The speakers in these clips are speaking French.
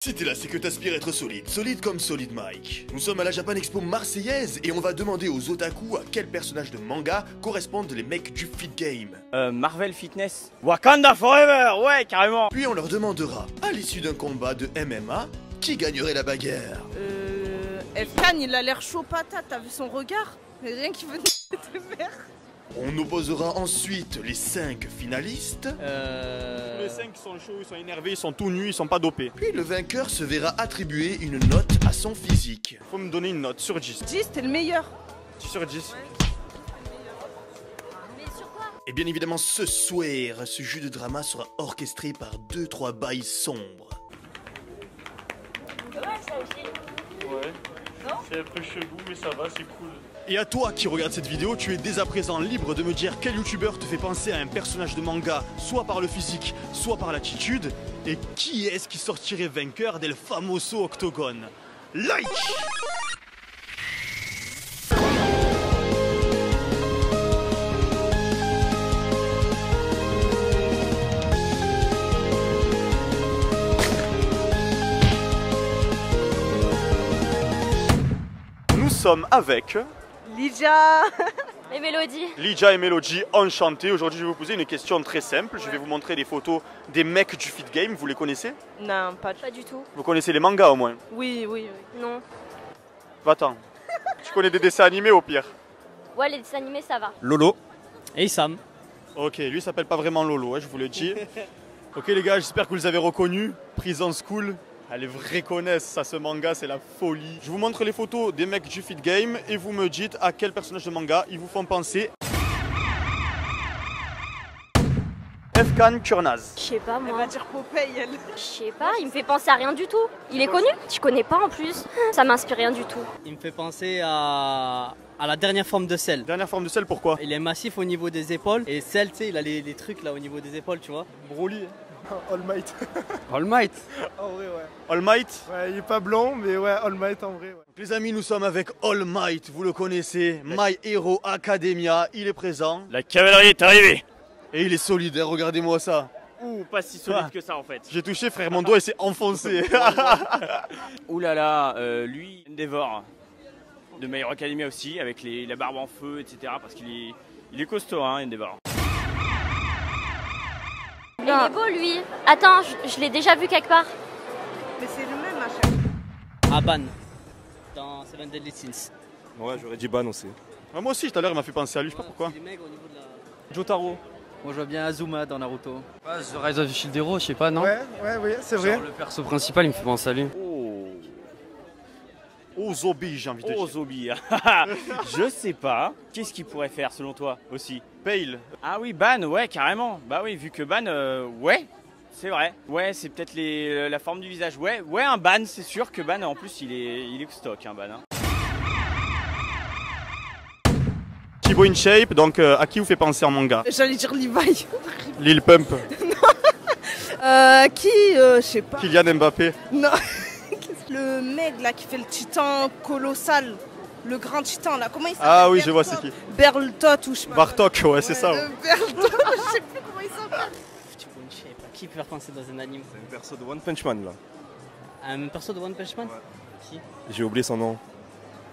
Si t'es là, c'est que t'aspires être solide. Solide comme Solid Mike. Nous sommes à la Japan Expo marseillaise et on va demander aux otaku à quel personnage de manga correspondent les mecs du Fit Game. Marvel Fitness. Wakanda Forever, ouais, carrément. Puis on leur demandera, à l'issue d'un combat de MMA, qui gagnerait la bagarre. Efkan, il a l'air chaud patate, t'as vu son regard? Rien qui veut te faire. On opposera ensuite les 5 finalistes. Les 5 sont chauds, ils sont énervés, ils sont tout nus, ils sont pas dopés. Puis le vainqueur se verra attribuer une note à son physique. Faut me donner une note sur 10. 10, t'es le meilleur. 10 sur 10. Et bien évidemment, ce soir, ce jeu de drama sera orchestré par 2-3 bails sombres. Ouais, ça aussi. Ouais. C'est un peu chelou, mais ça va, c'est cool. Et à toi qui regarde cette vidéo, tu es dès à présent libre de me dire quel youtubeur te fait penser à un personnage de manga, soit par le physique, soit par l'attitude, et qui est-ce qui sortirait vainqueur del famoso octogone. Like! Nous sommes avec Lydia. Et Mélodie. Lydia et Melody, enchantés. Aujourd'hui, je vais vous poser une question très simple. Je vais vous montrer des photos des mecs du Fit Game. Vous les connaissez? Non, pas Pas du tout. Vous connaissez les mangas au moins? Oui. Non. Va-t'en. Tu connais des dessins animés au pire? Ouais, les dessins animés, ça va. Lolo et Sam. Ok, lui il s'appelle pas vraiment Lolo, je vous le dis. Ok les gars, j'espère que vous les avez reconnus. Prison School, les vrais connaissent ça, ce manga, c'est la folie. Je vous montre les photos des mecs du Fit Game et vous me dites à quel personnage de manga ils vous font penser. Efkan Kurnaz. Je sais pas, Elle moi. va dire Popeye, elle. Je sais pas, il me fait penser à rien du tout. Il est connu? Je connais pas en plus. Ça m'inspire rien du tout. Il me fait penser à la dernière forme de Cell. Dernière forme de sel, pourquoi? Il est massif au niveau des épaules et Cell, tu sais, il a les trucs là au niveau des épaules, tu vois. Broly. All Might. All Might. En vrai, ouais. All Might. Ouais, il est pas blanc, mais ouais, All Might en vrai, ouais. Les amis, nous sommes avec All Might, vous le connaissez, My Hero Academia, il est présent. La cavalerie est arrivée. Et il est solide, hein, regardez-moi ça. Ouh, pas si solide que ça en fait. J'ai touché frère, mon doigt il s'est enfoncé. Ouh là là, lui, Endeavor, de My Hero Academia aussi, avec la barbe en feu, etc. Parce qu'il est costaud, hein, Endeavor. Il est beau, lui. Attends, je l'ai déjà vu quelque part. Mais c'est le même à chaque fois. Aban. Dans Seven Deadly Sins. Ouais, j'aurais dit Ban aussi. Ah, moi aussi tout à l'heure il m'a fait penser à lui, je sais pas pourquoi. Les mecs au niveau de la... Jotaro. Moi je vois bien Azuma dans Naruto. The Rise of the Shield Hero, je sais pas, non? Ouais, c'est vrai. Genre, le perso principal il me fait penser à lui. Oh Zobi, j'ai envie de Oh dire. Zobi. Je sais pas. Qu'est-ce qu'il pourrait faire selon toi aussi? Pale. Ah oui, Ban, ouais, carrément. Bah oui, vu que Ban, ouais, c'est vrai. Ouais, c'est peut-être la forme du visage. Ouais, un Ban, c'est sûr que Ban, en plus, il est stock, un Ban. Hein. Thibaut InShape, donc à qui vous fait penser en manga? J'allais dire Levi. Lil Pump. Je sais pas. Kylian Mbappé. Non. Le mec là qui fait le titan colossal. Le grand titan là, comment il s'appelle? Ah oui, je vois c'est qui. Berltot ou je sais pas. Bartok, ouais, c'est ça. Ouais. Berltot, je sais plus comment il s'appelle. Thibaut InShape. Qui peut faire penser dans un anime? C'est un perso de One Punch Man là. Un perso de One Punch Man? Qui? J'ai oublié son nom.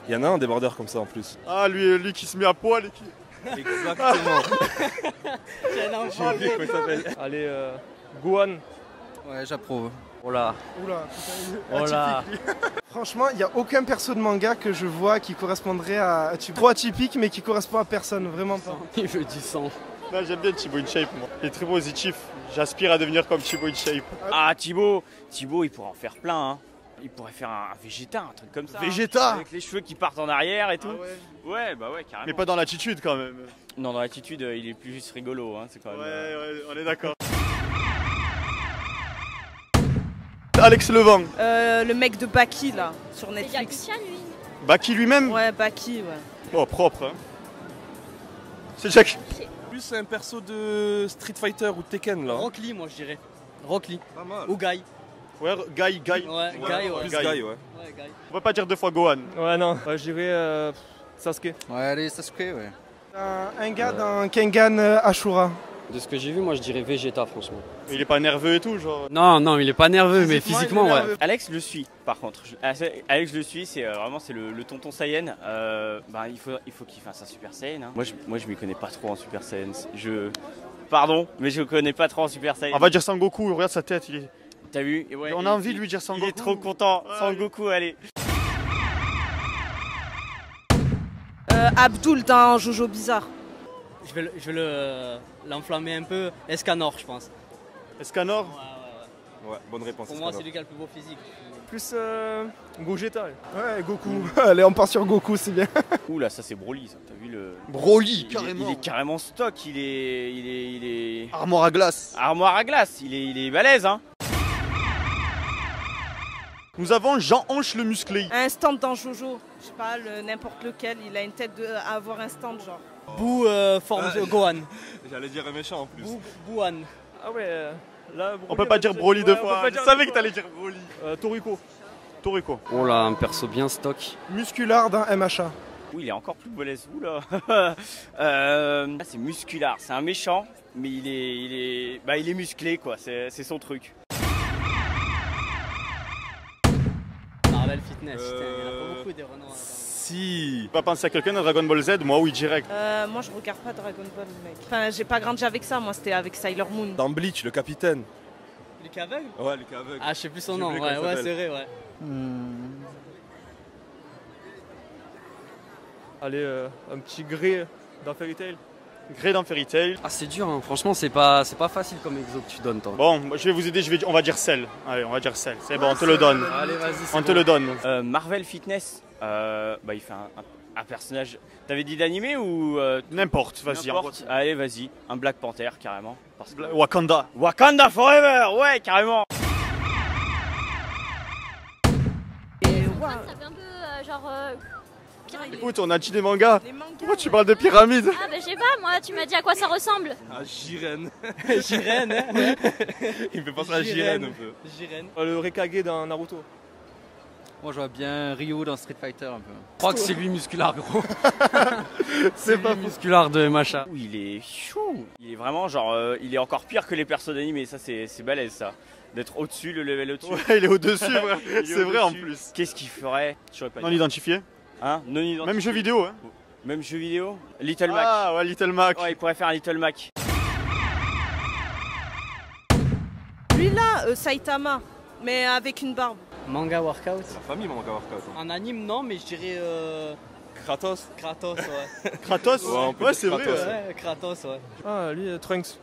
Il y en a un débardeur comme ça en plus. Ah, lui qui se met à poil et qui. Exactement. J'ai oublié comment il s'appelle. Allez, Gohan. Ouais, j'approuve. Oh là. Oula, Oh là. Franchement, il n'y a aucun perso de manga que je vois qui correspondrait à... Trop atypique, mais qui correspond à personne, vraiment pas. Il veut du sang. Non, j'aime bien Thibaut InShape, moi. Il est très positif. J'aspire à devenir comme Thibaut InShape. Ah, Thibaut, il pourrait en faire plein, hein. Il pourrait faire un Vegeta, un truc comme ça. Vegeta. Avec les cheveux qui partent en arrière et tout. Ouais, bah ouais, carrément. Mais pas dans l'attitude quand même. Non, dans l'attitude, il est plus juste rigolo, hein. C'est quand même. Ouais, on est d'accord. Alex Levent. Le mec de Baki là, sur C'est Netflix. Jackie Chan, lui. Baki lui-même. Ouais, Baki, ouais. Oh, propre. Hein. C'est Jack. Plus un perso de Street Fighter ou Tekken là. Rock Lee, moi je dirais. Rock Lee. Pas mal. Ou Guy. Ouais, Guy. Ouais, Guy, ouais. Plus Guy. Guy, ouais. Ouais, Guy. On va pas dire 2 fois Gohan. Ouais, non. Je dirais Sasuke. Ouais, allez, Sasuke, ouais. Un gars dans Kengan Ashura. De ce que j'ai vu, moi je dirais Vegeta, franchement. Il est pas nerveux et tout, genre. Non, non, il est pas nerveux, mais physiquement, il est ouais. nerveux. Alex le suit par contre. Alex le suit, c'est vraiment c'est le tonton Saiyan. Bah, il faut qu'il fasse un Super Saiyan. Hein. Moi je m'y connais pas trop en Super Saiyan. Pardon, mais je connais pas trop en Super Saiyan. On va dire Sangoku, regarde sa tête. T'as vu? Ouais, on a envie de lui dire Sangoku. Il est trop content. Sangoku, allez. Abdul dans Jojo Bizarre. Je vais l'enflammer un peu. Escanor, je pense. Escanor? Ouais, bonne réponse. Pour moi, c'est lui qui a le plus beau physique. Plus Gogeta. Ouais, Goku. Allez, on part sur Goku, c'est bien. Ouh là, ça c'est Broly, ça. T'as vu le. Broly, carrément. Il est carrément stock. Il est. Armoire à glace. Armoire à glace. Il est balèze, hein. Nous avons Jean-Hanche le musclé. Un stand dans Jojo. Je sais pas, n'importe lequel. Il a une tête à avoir un stand, genre. Bou forme Gohan. J'allais dire un méchant en plus. Bouhan. Ah ouais, là... On peut pas dire Broly deux fois. Je savais que t'allais dire Broly. Toriko. Toriko. Oh là, un perso bien stock. Musculard d'un MHA. Oui, il est encore plus balèze, vous là. C'est musculard, c'est un méchant, mais il est musclé quoi, c'est son truc. Marvel Fitness, il y en a pas beaucoup des renoms. Si. Pas penser à quelqu'un de Dragon Ball Z, moi oui direct. Moi je regarde pas Dragon Ball, mec. Enfin, j'ai pas grandi avec ça, moi c'était avec Sailor Moon. Dans Bleach, le capitaine. Le qui est aveugle? Ouais, le qui est aveugle. Ah, je sais plus son J'ai nom, oublié ouais, comment il c'est vrai, ouais. Allez, un petit gré dans Fairy Tail. Gré dans Fairy Tail. Ah, c'est dur, hein. Franchement, c'est pas facile comme exo que tu donnes, toi. Bon, je vais vous aider, on va dire Cell. Allez, on va dire Cell. C'est bon, on te le donne. Allez, vas-y, On te le donne. Marvel Fitness, il fait un personnage. T'avais dit d'animé ou N'importe, vas-y. n'importe. Allez, vas-y, un Black Panther carrément. Parce que... Wakanda. Wakanda Forever, ouais, carrément. Et ouais. Ça fait un peu genre pyramide. Écoute, on a dit des mangas. Les mangas, Pourquoi tu parles de pyramide? Ah bah je sais pas, moi tu m'as dit à quoi ça ressemble. Ah, Jiren. Jiren, hein. Il me fait penser à Jiren un peu. Jiren. Le Rekage dans Naruto. Moi, je vois bien Ryu dans Street Fighter un peu. Je crois que c'est lui musculard, gros. C'est pas lui musculard de Macha. Ouh, il est chou. Il est vraiment genre, il est encore pire que les persos d'animé. Ça c'est balèze ça. D'être au-dessus, le level au-dessus. Ouais, il est au-dessus, ouais. C'est vrai en plus. Qu'est-ce qu'il ferait? Je saurais pas Non dire. identifié. Hein? Non identifié. Même jeu vidéo, hein. Même jeu vidéo? Little Mac. Ah ouais, Little Mac. Ouais, il pourrait faire un Little Mac. Lui là, Saitama, mais avec une barbe. Manga Workout. La famille, mon manga workout. En anime, non, mais je dirais Kratos. Kratos, ouais. Kratos. Ouais, on peut Ouais, dire c'est vrai. Kratos. Ouais. Ouais, Kratos, ouais. Ah, lui, Trunks.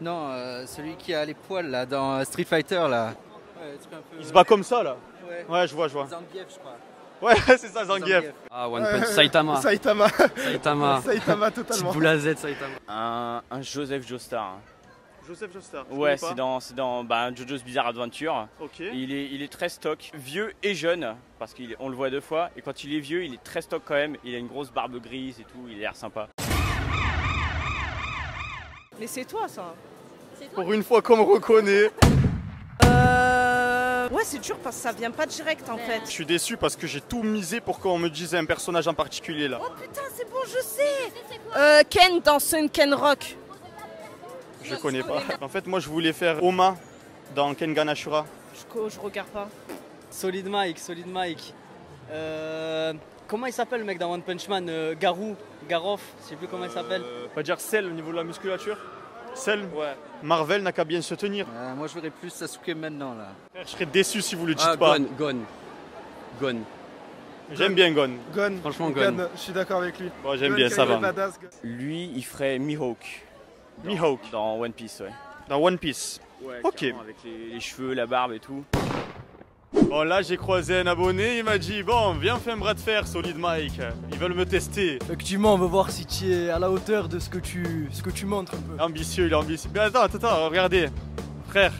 Non, celui qui a les poils là dans Street Fighter là. Ouais, tu peux un peu... Il se bat comme ça là. Ouais. Ouais, je vois. Zangief, je crois. Ouais, c'est ça, Zangief. Ah, One Punch, Saitama. Saitama. Saitama. Saitama, Petite totalement. boule à Z, Saitama. Un Joseph Joestar. Hein. Joseph Joestar. Ouais, c'est dans JoJo's Bizarre Adventure. Ok. Il est très stock, vieux et jeune, parce qu'on le voit deux fois. Et quand il est vieux, il est très stock quand même. Il a une grosse barbe grise et tout, il a l'air sympa. Mais c'est toi ça. C'est toi. Pour une fois qu'on me reconnaît. Ouais, c'est dur parce que ça vient pas direct en fait. Je suis déçu parce que j'ai tout misé pour qu'on me dise un personnage en particulier là. Oh putain, c'est bon, je sais. Ken dans Sunken Rock. Je connais pas. En fait, moi je voulais faire Oma dans Kengan Ashura. Je regarde pas. Solid Mike. Comment il s'appelle le mec dans One Punch Man? Garof, je sais plus comment il s'appelle. On va dire Cell au niveau de la musculature. Celle, Ouais. Marvel n'a qu'à bien se tenir. Moi, je verrais plus Sasuke maintenant là. Je serais déçu si vous le dites Ah, pas. Gon. J'aime bien Gon. Gon. Franchement, Gon. Je suis d'accord avec lui. Moi j'aime Gon, bien, qui ça est va. badass, Gon. Lui, il ferait Mihawk. Mihawk. Dans One Piece, ouais. Dans One Piece. Ouais, Ok. carrément, avec les cheveux, la barbe et tout. Bon là j'ai croisé un abonné, il m'a dit bon viens fais un bras de fer Solid Mike, ils veulent me tester. Effectivement, on veut voir si tu es à la hauteur de ce que tu montres un peu. Ambitieux, il est ambitieux. Mais attends, regardez. Frère,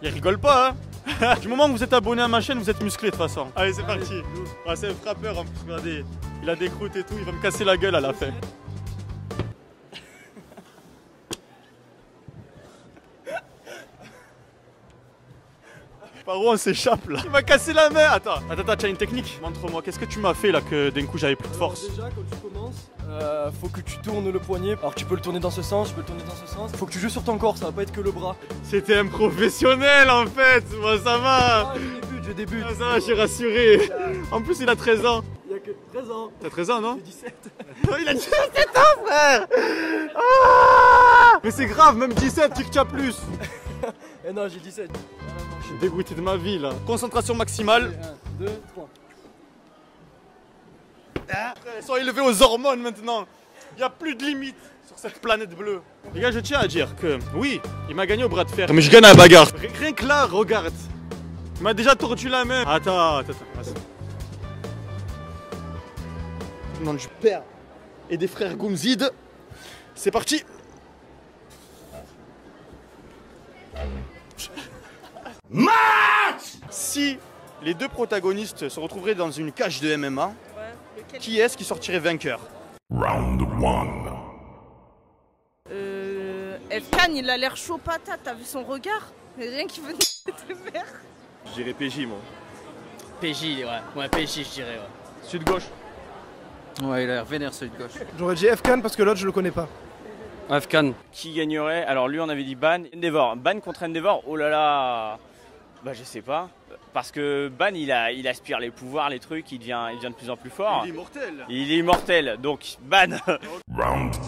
il rigole pas hein. Du moment que vous êtes abonné à ma chaîne, vous êtes musclé de toute façon. Allez c'est parti. Ah, c'est un frappeur en plus, regardez. Il a des croûtes et tout, il va me casser la gueule à la fin. Par où on s'échappe là? Il m'a cassé la main. Attends, tu as une technique? Montre-moi, qu'est-ce que tu m'as fait là que d'un coup j'avais plus de force? Déjà, quand tu commences, Faut que tu tournes le poignet. Alors tu peux le tourner dans ce sens, tu peux le tourner dans ce sens. Faut que tu joues sur ton corps, ça va pas être que le bras. C'était un professionnel en fait. Moi ça va. Ah, je débute. Ah, ça va, je suis rassuré. En plus il a 13 ans. Il y a que 13 ans. T'as 13 ans non? J'ai 17. Il a 17 ans frère. Ah, mais c'est grave, même 17 tu as plus. Eh non, j'ai 17. Je suis dégoûté de ma vie là. Concentration maximale. 1, 2, 3. Ils sont élevés aux hormones maintenant. Il n'y a plus de limite sur cette planète bleue. Les gars, je tiens à dire que oui, il m'a gagné au bras de fer. Mais je gagne à la bagarre. Rien que là, regarde. Il m'a déjà tordu la main. Attends. Vas-y. Nom du père et des frères Goumzid. C'est parti. Match. Si les deux protagonistes se retrouveraient dans une cage de MMA, qui est-ce qui sortirait vainqueur? Round 1. Efkan, il a l'air chaud patate, t'as vu son regard? Rien qui venait de faire. Je dirais PJ moi. PJ, ouais, PJ, je dirais, ouais. Sud-gauche. Ouais, il a l'air vénère celui de gauche. J'aurais dit Efkan parce que l'autre je le connais pas. Afghan. Qui gagnerait? Alors lui on avait dit Ban, Endeavor. Ban contre Endeavor, oh là là. Bah je sais pas. Parce que Ban il aspire les pouvoirs, les trucs, il devient de plus en plus fort. Il est immortel. Il est immortel, donc Ban. Round 2.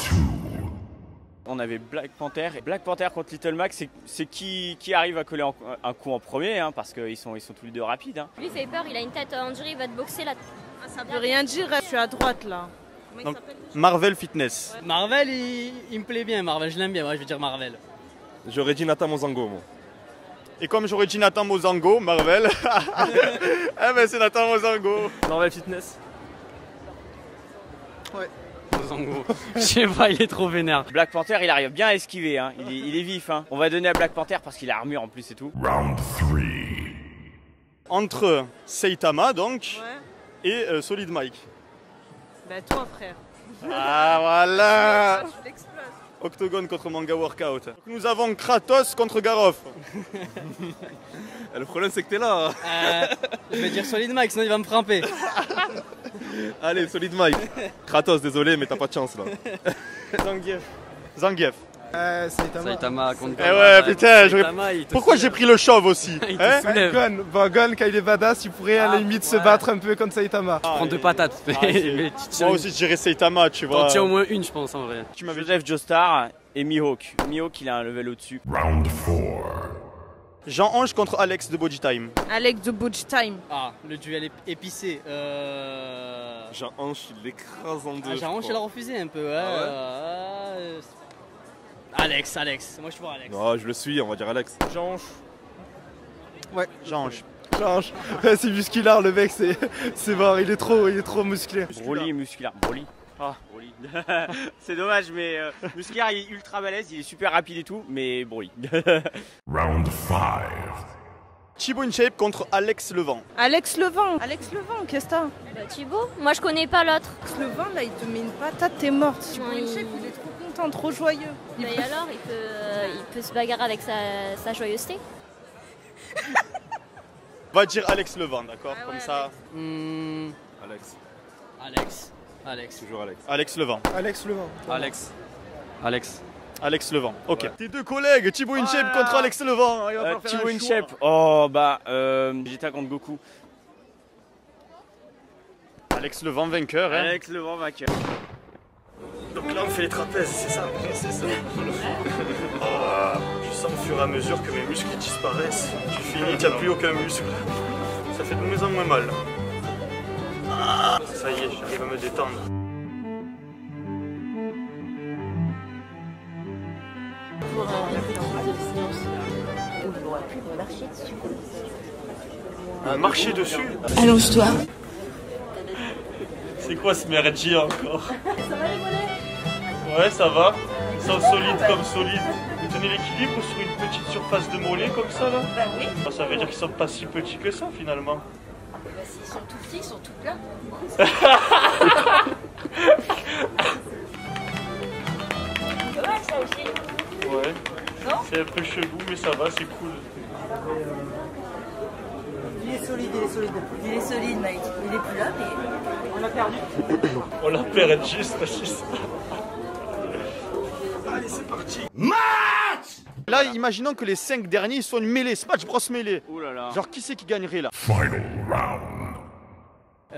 On avait Black Panther. Black Panther contre Little Mac, c'est qui arrive à coller un coup en premier, hein, parce qu'ils sont tous les deux rapides. Hein. Lui fait peur, il a une tête en jury, il va te boxer là. Ah, ça veut rien dire, je suis à droite là. Donc, Marvel Fitness. Marvel, il me plaît bien, Marvel, je l'aime bien, moi je vais dire Marvel. J'aurais dit Nathan Mozango moi. Et comme j'aurais dit Nathan Mozango, Marvel. Eh ben c'est Nathan Mozango. Marvel Fitness. Ouais. Mozango. Je sais pas, il est trop vénère. Black Panther, il arrive bien à esquiver, hein. Il est vif. Hein. On va donner à Black Panther parce qu'il a armure en plus et tout. Round 3. Entre Saitama donc et Solid Mike. Bah toi frère. Ah voilà. Je l'explose. Octogone contre Manga Workout. Nous avons Kratos contre Garof. Le problème c'est que t'es là. Je vais dire Solid Mike, sinon il va me frapper. Allez, Solid Mike. Kratos, désolé, mais t'as pas de chance là. Zangief. Saitama contre Eh ouais, putain, pourquoi j'ai pris le chauve aussi? Hein? Gon, quand il est badass, il pourrait à la limite se battre un peu contre Saitama. Prends deux patates. Moi aussi je dirais Saitama, tu vois. T'en tiens au moins une, je pense en vrai. Tu m'avais Joseph Joestar et Mihawk. Mihawk, il a un level au-dessus. Round 4. Jean-Ange contre Alex de Body Time. Alex de Butch Time. Ah, le duel épicé. Jean-Ange, il l'écrase en deux. Ah, Jean-Ange, il a refusé un peu. Ouais. Alex. Moi, je suis pour Alex. Non, je le suis, on va dire Alex. Jean-Ange. Ouais, Jean-Ange. Jean-Ange. Ouais, c'est musculaire, le mec, c'est mort, il est trop musclé. Broly musculaire. Broly. Ah, Broly. C'est dommage, mais musculaire, il est ultra balèze, il est super rapide et tout, mais Broly. Round 5. Thibaut InShape contre Alex Levent. Alex Levent, qu'est-ce que t'as? Bah Thibaut, moi je connais pas l'autre. Alex Levent là il te met une patate, t'es morte. Thibaut Ouais, InShape il est trop content, trop joyeux. Et alors, il peut se bagarrer avec sa joyeuseté. On va dire Alex Levent, d'accord? Comme ouais, ça. Alex. Toujours Alex. Alex Levent. Alex Levent, ok. Tes deux collègues, Thibaut InShape contre Alex Levent. Thibaut InShape, oh bah, Vegeta contre Goku. Alex Levent vainqueur. Hein. Alex Levent vainqueur. Donc là on fait les trapèzes, c'est ça? C'est ça. Je sens au fur et à mesure que mes muscles disparaissent. Tu finis, tu n'as plus aucun muscle. Ça fait de moins en moins mal. Ça y est, j'arrive à me détendre. Marcher dessus? Allonge-toi. C'est quoi ce merdier encore? Ça va rigoler? Ouais, ça va. Ils sont solides comme solides. Vous tenez l'équilibre sur une petite surface de mollet comme ça là? Bah oui. Ça veut dire qu'ils sont pas si petits que ça finalement. Bah s'ils sont tout petits, ils sont tout plats. Ouais, ça aussi. Ouais. C'est un peu chelou mais ça va, c'est cool. est solide, il est solide. Il est solide, Mike. Il est plus là, mais on l'a perdu. On l'a perdu juste. Allez, c'est parti. Match! Là, imaginons que les 5 derniers soient une mêlée, Smash Bros mêlée. Ouh là là. Genre, qui c'est qui gagnerait là? Final round. Tous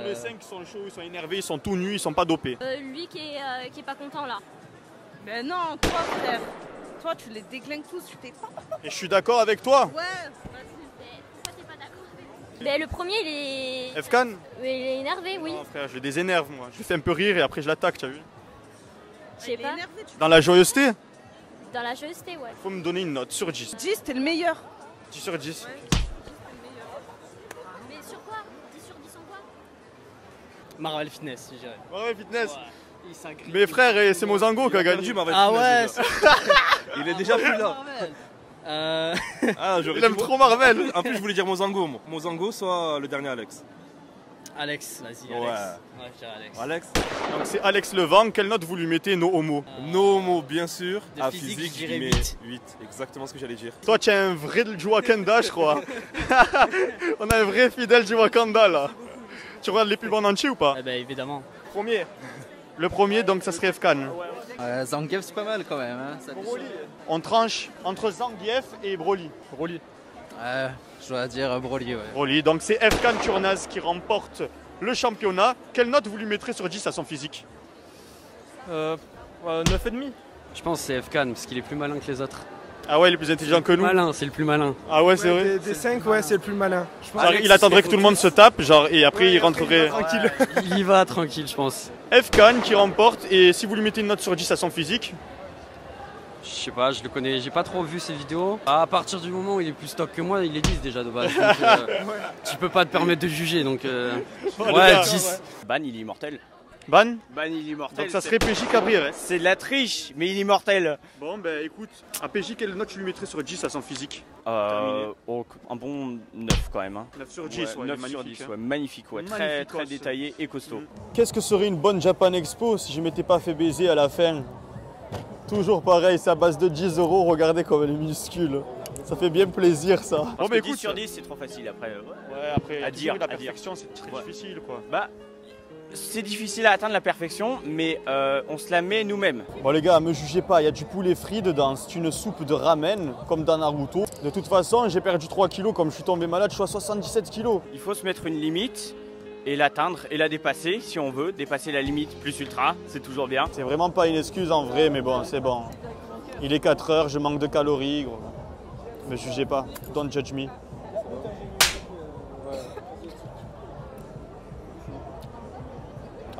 les 5 sont chauds, ils sont énervés, ils sont tout nus, ils sont pas dopés. Lui qui est pas content là. Mais non, toi frère. Toi, tu les déglingues tous, tu t'es pas. Et je suis d'accord avec toi. Ouais. Pourquoi t'es pas d'accord avec moi? Le premier, il est. Efkan? Il est énervé, oui. Non, frère, je le désénerve moi. Je le fais un peu rire et après je l'attaque, tu as vu? Je sais pas. Dans la joyeuseté? Dans la joyeuseté, ouais. Faut me donner une note sur 10. 10, t'es le meilleur. 10 sur 10. Ouais. Mais sur quoi? 10 sur 10 en quoi? Marvel Fitness, je dirais. Ouais, fitness. Il s'agrippe. Mais frère, c'est Mozango qui a gagné. Ah ouais. Il est déjà plus là. Ah, Il aime trop Marvel. En plus, je voulais dire Mozango. Mozango, soit le dernier Alex. Alex, vas-y, Ouais. Alex. Ouais, je dirais Alex. Alex. Donc c'est Alex Levent. Quelle note vous lui mettez, no homo? No homo, bien sûr. De À physique, physique, je je dirais lui mets 8. 8. Exactement ce que j'allais dire. Toi, tu es un vrai du Wakanda, je crois. On a un vrai fidèle du Wakanda là. Tu regardes les pubs en entier ou pas? Eh ben évidemment. Premier. Le premier, donc ça serait Efkan. Zangief, c'est pas mal quand même. Hein, ça On tranche entre Zangief et Broly. Broly. Je dois dire Broly, ouais. Broly, donc c'est Efkan Turnaz qui remporte le championnat. Quelle note vous lui mettrez sur 10 à son physique? 9,5. Je pense que c'est Efkan parce qu'il est plus malin que les autres. Ah ouais, il est plus intelligent que nous. Malin, c'est le plus malin. Ah ouais, c'est vrai. Des 5, ouais, c'est le plus malin. Je pense. Genre, il attendrait que tout le monde se tape, genre, et après il rentrerait. Tranquille. Il y va tranquille, je pense. Efkan qui remporte, et si vous lui mettez une note sur 10 à son physique? Je sais pas, je le connais, j'ai pas trop vu ses vidéos. À partir du moment où il est plus stock que moi, il est 10 déjà de base. Donc, tu peux pas te permettre de juger, donc ouais, 10. Ban, il est immortel. Ban? Ban, il est immortel. Donc ça serait PJ Cabrier. C'est de la triche, mais il est immortel. Bon, ben écoute, à PJ, quelle note tu lui mettrais sur 10 à son physique? Un bon 9 quand même. Hein. 9 sur 10, ouais, 9 sur 10, ouais, magnifique, ouais. Très, très détaillé et costaud. Qu'est-ce que serait une bonne Japan Expo si je m'étais pas fait baiser à la fin? Toujours pareil, c'est à base de 10 €, regardez comme elle est minuscule. Ça fait bien plaisir ça. Parce que 10 sur 10 c'est trop facile après. Ouais, après à dire, la perfection c'est très difficile quoi. Bah, c'est difficile à atteindre la perfection, mais on se la met nous-mêmes. Bon les gars, me jugez pas, il y a du poulet frit dedans, c'est une soupe de ramen, comme dans Naruto. De toute façon, j'ai perdu 3 kilos, comme je suis tombé malade, je suis à 77 kilos. Il faut se mettre une limite et l'atteindre et la dépasser si on veut. Dépasser la limite plus ultra, c'est toujours bien. C'est vraiment pas une excuse en vrai, mais bon, c'est bon. Il est 4 heures, je manque de calories, gros. Me jugez pas, don't judge me.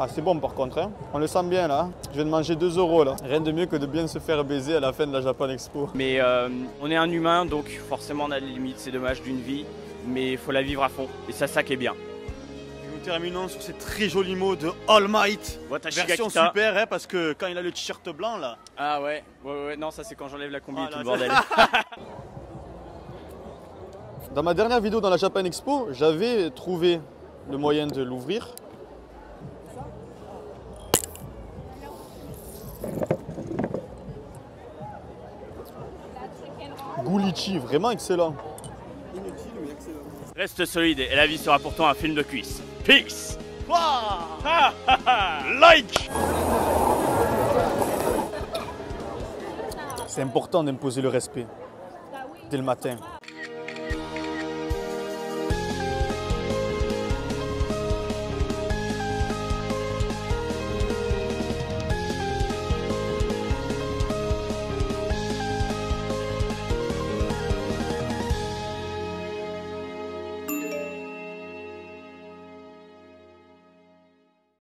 Ah c'est bon par contre, hein. On le sent bien là. Je viens de manger 2 € là. Rien de mieux que de bien se faire baiser à la fin de la Japan Expo. Mais on est un humain, donc forcément on a des limites, c'est dommage d'une vie, mais il faut la vivre à fond. Et ça qui est bien. Nous terminons sur ces très jolis mots de All Might. Version super, hein, parce que quand il a le t-shirt blanc là. Ah ouais, non ça c'est quand j'enlève la combi et tout le bordel. Dans ma dernière vidéo dans la Japan Expo, j'avais trouvé le moyen de l'ouvrir. Goût litchi, vraiment excellent. Reste solide et la vie sera pourtant un film de cuisse. Peace. Like. C'est important d'imposer le respect dès le matin.